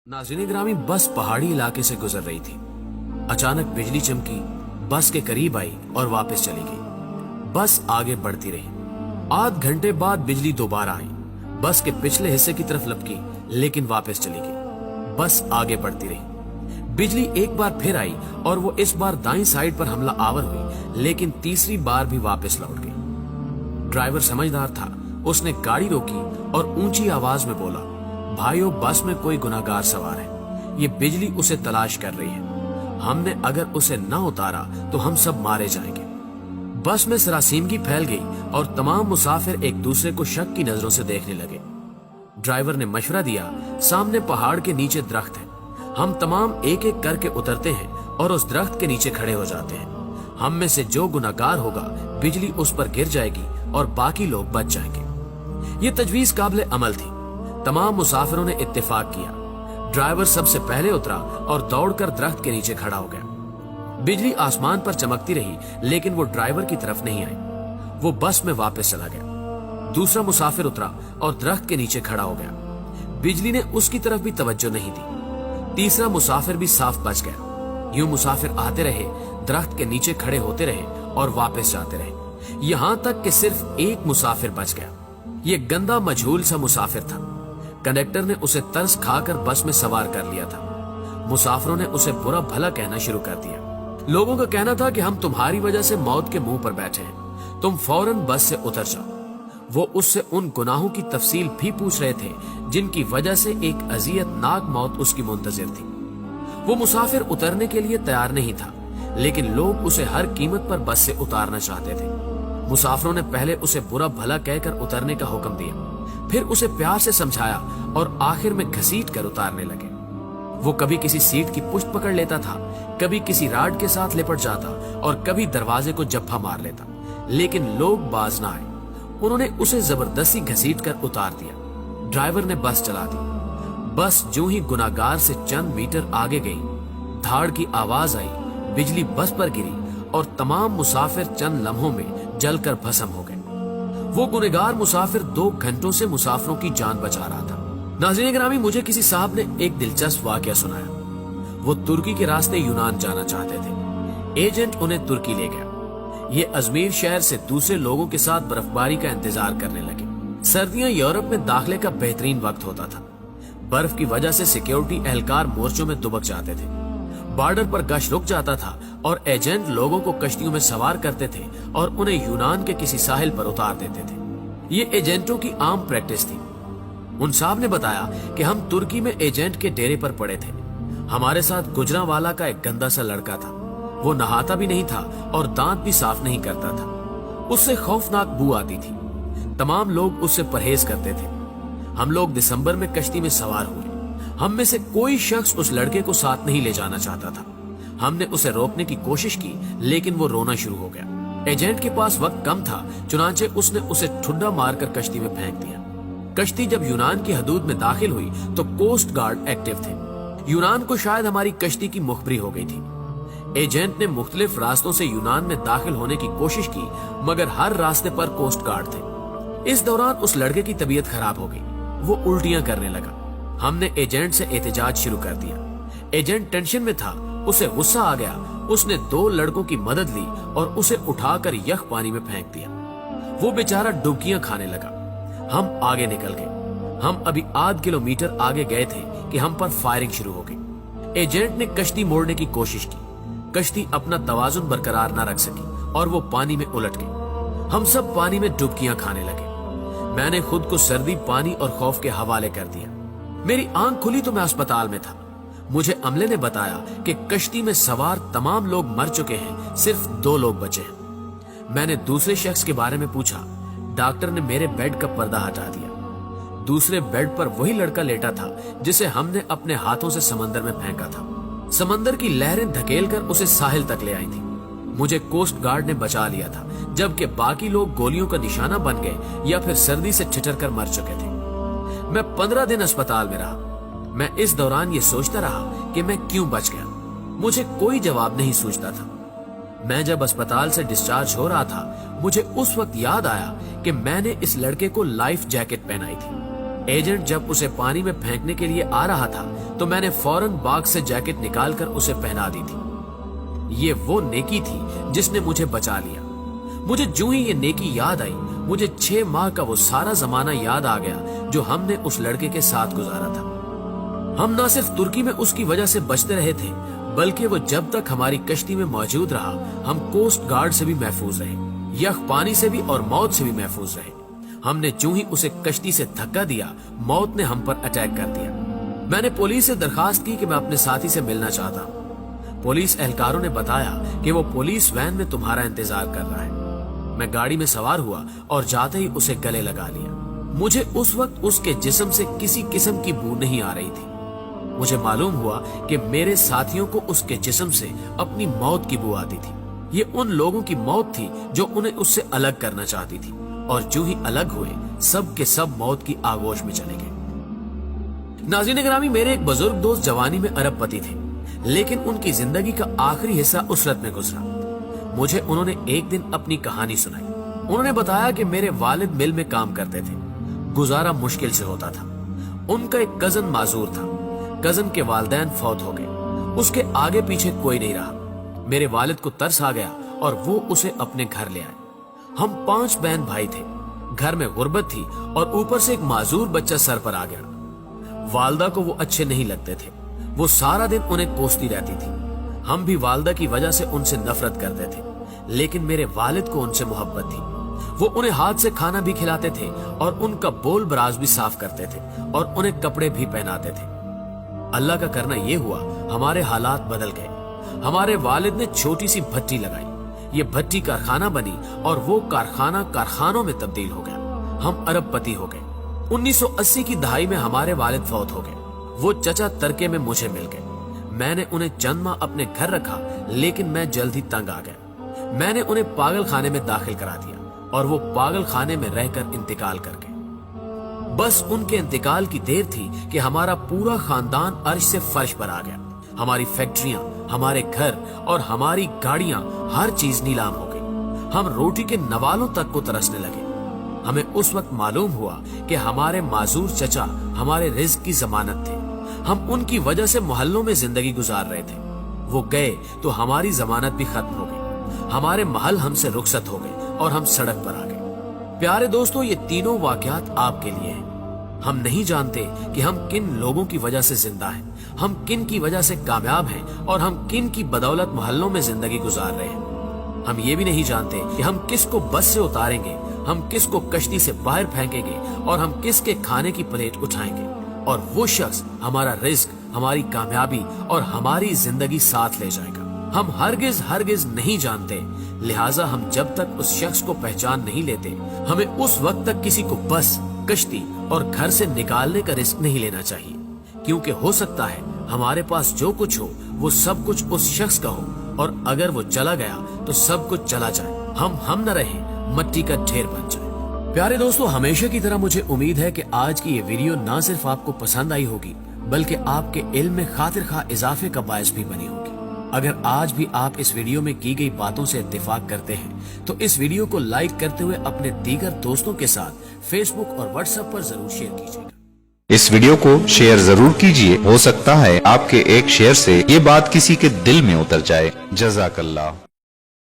नाज़रीन ग्रामी, बस पहाड़ी इलाके से गुजर रही थी। अचानक बिजली चमकी, बस के करीब आई और वापस चली गई। बस आगे बढ़ती रही। आध घंटे बाद बिजली दोबारा आई, बस के पिछले हिस्से की तरफ लपकी, लेकिन वापस चली गई। बस आगे बढ़ती रही। बिजली एक बार फिर आई और वो इस बार दाईं साइड पर हमला आवर हुई, लेकिन तीसरी बार भी वापस लौट गई। ड्राइवर समझदार था, उसने गाड़ी रोकी और ऊंची आवाज में बोला, भाइयों, बस में कोई गुनाहगार सवार है। ये बिजली उसे तलाश कर रही है। हमने अगर उसे न उतारा तो हम सब मारे जाएंगे। बस में सरासीमगी फैल गई और तमाम मुसाफिर एक दूसरे को शक की नजरों से देखने लगे। ड्राइवर ने मशवरा दिया, सामने पहाड़ के नीचे दरख्त है, हम तमाम एक एक करके उतरते हैं और उस दरख्त के नीचे खड़े हो जाते हैं। हम में से जो गुनाहगार होगा, बिजली उस पर गिर जाएगी और बाकी लोग बच जाएंगे। ये तजवीज काबिल अमल थी। तमाम मुसाफिरों ने इत्तेफाक किया। ड्राइवर सबसे पहले उतरा और दौड़कर दरख्त के नीचे खड़ा हो गया। बिजली आसमान पर चमकती रही, लेकिन वो ड्राइवर की तरफ नहीं आई। वो बस में वापस चला गया। दूसरा मुसाफिर उतरा और दरख्त के नीचे खड़ा हो गया। बिजली ने उसकी तरफ भी तवज्जो नहीं दी। तीसरा मुसाफिर भी साफ बच गया। यूं मुसाफिर आते रहे, दरख्त के नीचे खड़े होते रहे और वापस जाते रहे, यहां तक कि सिर्फ एक मुसाफिर बच गया। ये गंदा मजहूल सा मुसाफिर था। कंडक्टर ने उसे तरस खाकर बस में सवार कर लिया था। मुसाफिरों ने उसे बुरा भला कहना शुरू कर दिया। लोगों का कहना था कि हम तुम्हारी वजह से मौत के मुंह पर बैठे हैं, तुम फौरन बस से उतर जाओ। वो उससे उन गुनाहों की तफसील भी पूछ रहे थे जिनकी वजह से एक अजियतनाक मौत उसकी मुंतजिर थी। वो मुसाफिर उतरने के लिए तैयार नहीं था, लेकिन लोग उसे हर कीमत पर बस से उतारना चाहते थे। मुसाफिरों ने पहले उसे बुरा भला कहकर उतरने का हुक्म दिया, फिर उसे प्यार से समझाया और आखिर में घसीट कर उतारने लगे। वो कभी किसी सीट की पुष्ट पकड़ लेता था, कभी किसी राड के साथ लिपट जाता और कभी दरवाजे को जप्फा मार लेता, लेकिन लोग बाज ना आए। उन्होंने उसे जबरदस्ती घसीट कर उतार दिया। ड्राइवर ने बस चला दी। बस जो ही गुनाहगार से चंद मीटर आगे गई, धाड़ की आवाज आई, बिजली बस पर गिरी और तमाम मुसाफिर चंद लम्हों में जलकर भस्म हो गए। वो गुनहगार मुसाफिर 2 घंटों से मुसाफिरों की जान बचा रहा था। नाज़रीन ग्रामी, मुझे किसी साहब ने एक दिलचस्प वाकया सुनाया। वो तुर्की के रास्ते यूनान जाना चाहते थे। एजेंट उन्हें तुर्की ले गया। ये अजमेर शहर से दूसरे लोगों के साथ बर्फबारी का इंतजार करने लगे। सर्दियां यूरोप में दाखिले का बेहतरीन वक्त होता था। बर्फ की वजह से सिक्योरिटी एहलकार मोर्चों में दुबक जाते थे। बॉर्डर पर गश्त रुक जाता था और एजेंट लोगों को कश्तियों में सवार करते थे और उन्हें यूनान के किसी साहिल पर उतार देते थे। ये एजेंटों की आम प्रैक्टिस थी। उन साहब ने बताया कि हम तुर्की में एजेंट के डेरे पर पड़े थे। हमारे साथ गुजरांवाला का एक गंदा सा लड़का था। वो नहाता भी नहीं था और दांत भी साफ नहीं करता था। उससे खौफनाक बू आती थी। तमाम लोग उससे परहेज करते थे। हम लोग दिसंबर में कश्ती में सवार हुए। हम में से कोई शख्स उस लड़के को साथ नहीं ले जाना चाहता था। हमने उसे रोकने की कोशिश की, लेकिन वो रोना शुरू हो गया। एजेंट के पास वक्त कम था, चुनांचे उसने उसे ठुड्डा मारकर कश्ती में फेंक दिया। कश्ती जब यूनान की हदूद में दाखिल हुई तो कोस्ट गार्ड एक्टिव थे। यूनान को शायद हमारी कश्ती की मुखबरी हो गई थी। एजेंट ने मुख्तलिफ रास्तों से यूनान में दाखिल होने की कोशिश की, मगर हर रास्ते पर कोस्ट गार्ड थे। इस दौरान उस लड़के की तबीयत खराब हो गई। वो उल्टियां करने लगा। हमने एजेंट से एहतजाज शुरू कर दिया। एजेंट टेंशन में था, उसे गुस्सा आ गया। उसने 2 लड़कों की मदद ली और उसे उठाकर यख पानी में फेंक दिया। वो बेचारा डुबकियां खाने लगा। हम आगे निकल गए। हम अभी आध किलोमीटर आगे गए थे कि हम पर फायरिंग शुरू हो गई। एजेंट ने कश्ती मोड़ने की कोशिश की। कश्ती अपना तवाजुन बरकरार न रख सकी और वो पानी में उलट गई। हम सब पानी में डुबकियां खाने लगे। मैंने खुद को सर्दी, पानी और खौफ के हवाले कर दिया। मेरी आंख खुली तो मैं अस्पताल में था। मुझे अमले ने बताया कि कश्ती में सवार तमाम लोग मर चुके हैं, सिर्फ 2 लोग बचे हैं। मैंने दूसरे शख्स के बारे में पूछा। डॉक्टर ने मेरे बेड का पर्दा हटा दिया। दूसरे बेड पर वही लड़का लेटा था जिसे हमने अपने हाथों से समंदर में फेंका था। समंदर की लहरें धकेलकर उसे साहिल तक ले आई थी। मुझे कोस्ट गार्ड ने बचा लिया था, जबकि बाकी लोग गोलियों का निशाना बन गए या फिर सर्दी से ठिठर कर मर चुके थे। मैं 15 दिन अस्पताल में रहा। मैं इस दौरान ये सोचता रहा कि मैं क्यों बच गया। मुझे कोई जवाब नहीं सूझता था। मैं जब अस्पताल से डिस्चार्ज हो रहा था, मुझे उस वक्त याद आया कि मैंने इस लड़के को लाइफ जैकेट पहनाई थी। एजेंट जब उसे पानी में फेंकने के लिए आ रहा था तो मैंने फौरन बाग से जैकेट निकालकर उसे पहना दी थी। ये वो नेकी थी जिसने मुझे बचा लिया। मुझे जो ही ये नेकी याद आई, मुझे 6 माह का वो सारा जमाना याद आ गया जो हमने उस लड़के के साथ गुजारा था। हम ना सिर्फ तुर्की में उसकी वजह से बचते रहे थे, बल्कि वो जब तक हमारी कश्ती में मौजूद रहा, हम कोस्ट गार्ड से भी महफूज रहे, यख पानी से भी और मौत से भी महफूज रहे। हमने जो ही उसे कश्ती से धक्का दिया, मौत ने हम पर अटैक कर दिया। मैंने पुलिस से दरखास्त की कि मैं अपने साथी से मिलना चाहता हूँ। पुलिस एहलकारों ने बताया कि वो पुलिस वैन में तुम्हारा इंतजार कर रहा है। मैं गाड़ी में सवार हुआ और जाते ही उसे गले लगा लिया। मुझे उस वक्त उसके जिस्म से किसी किस्म की बू नहीं आ रही थी। मुझे मालूम हुआ कि मेरे साथियों को उसके जिस्म से अपनी मौत की बू आती थी। ये उन लोगों की मौत थी जो उन्हें उससे अलग करना चाहती थी, और जो ही अलग हुए सब के सब मौत की आगोश में चले गए। नाज़रीन ग्रामी, मेरे एक बुजुर्ग दोस्त जवानी में अरबपति थे, लेकिन उनकी जिंदगी का आखिरी हिस्सा उसरत में गुजरा। मुझे उन्होंने एक दिन अपनी कहानी सुनाई। उन्होंने बताया कि मेरे वालिद मिल में काम करते थे, गुजारा मुश्किल से होता था। उनका एक कजन माजूर था। कजन के वालिदैन फौत हो गए, उसके आगे पीछे कोई नहीं रहा। मेरे वालिद को तरस आ गया और वो उसे अपने घर ले आए। हम 5 बहन भाई थे। घर में गुर्बत थी और ऊपर से एक माजूर बच्चा सर पर आ गया। वालदा को वो अच्छे नहीं लगते थे। वो सारा दिन उन्हें कोसती रहती थी। हम भी वालदा की वजह से उनसे नफरत करते थे, लेकिन मेरे वालिद को उनसे मोहब्बत थी। वो उन्हें हाथ से खाना भी खिलाते थे और उनका बोल बराज भी साफ करते थे और उन्हें कपड़े भी पहनाते थे। अल्लाह का करना ये हुआ, हमारे हालात बदल गए। हमारे वालिद ने छोटी सी भट्टी लगाई। ये भट्टी कारखाना बनी और वो कारखाना कारखानों में तब्दील हो गया। हम अरबपति हो गए। 1980 की दहाई में हमारे वालिद फौत हो गए। वो चचा तरके में मुझे मिल गए। मैंने उन्हें चंद माह अपने घर रखा, लेकिन मैं जल्द ही तंग आ गया। मैंने उन्हें पागल खाने में दाखिल करा दिया और वो पागल खाने में रहकर इंतकाल कर गए। बस उनके इंतकाल की देर थी कि हमारा पूरा खानदान अर्श से फर्श पर आ गया। हमारी फैक्ट्रियां, हमारे घर और हमारी गाड़ियां, हर चीज नीलाम हो गई। हम रोटी के नवालों तक को तरसने लगे। हमें उस वक्त मालूम हुआ कि हमारे माजूर चचा हमारे रिज्क की जमानत थे। हम उनकी वजह से मोहल्लों में जिंदगी गुजार रहे थे। वो गए तो हमारी जमानत भी खत्म हो गई। हमारे महल हमसे रुखसत हो गए और हम सड़क पर आ गए। प्यारे दोस्तों, ये तीनों वाकयात आपके लिए हैं। हम नहीं जानते कि हम किन लोगों की वजह से जिंदा हैं, हम किन की वजह से कामयाब हैं और हम किन की बदौलत मोहल्लों में जिंदगी गुजार रहे हैं। हम ये भी नहीं जानते कि हम किसको बस से उतारेंगे, हम किसको कश्ती से बाहर फेंकेंगे और हम किसके खाने की प्लेट उठाएंगे, और वो शख्स हमारा रिस्क, हमारी कामयाबी और हमारी जिंदगी साथ ले जाएगा। हम हरगिज नहीं जानते, लिहाजा हम जब तक उस शख्स को पहचान नहीं लेते, हमें उस वक्त तक किसी को बस, कश्ती और घर से निकालने का रिस्क नहीं लेना चाहिए, क्योंकि हो सकता है हमारे पास जो कुछ हो वो सब कुछ उस शख्स का हो, और अगर वो चला गया तो सब कुछ चला जाए, हम न रहे, मट्टी का ढेर बन जाए। प्यारे दोस्तों, हमेशा की तरह मुझे उम्मीद है कि आज की ये वीडियो ना सिर्फ आपको पसंद आई होगी, बल्कि आपके इल्म में खातिर खा इजाफे का बायस भी बनी होगी। अगर आज भी आप इस वीडियो में की गई बातों से इत्तेफाक करते हैं तो इस वीडियो को लाइक करते हुए अपने दीगर दोस्तों के साथ फेसबुक और व्हाट्सएप पर जरूर शेयर कीजिएगा। इस वीडियो को शेयर जरूर कीजिए, हो सकता है आपके एक शेयर से ये बात किसी के दिल में उतर जाए। जज़ाकल्लाह।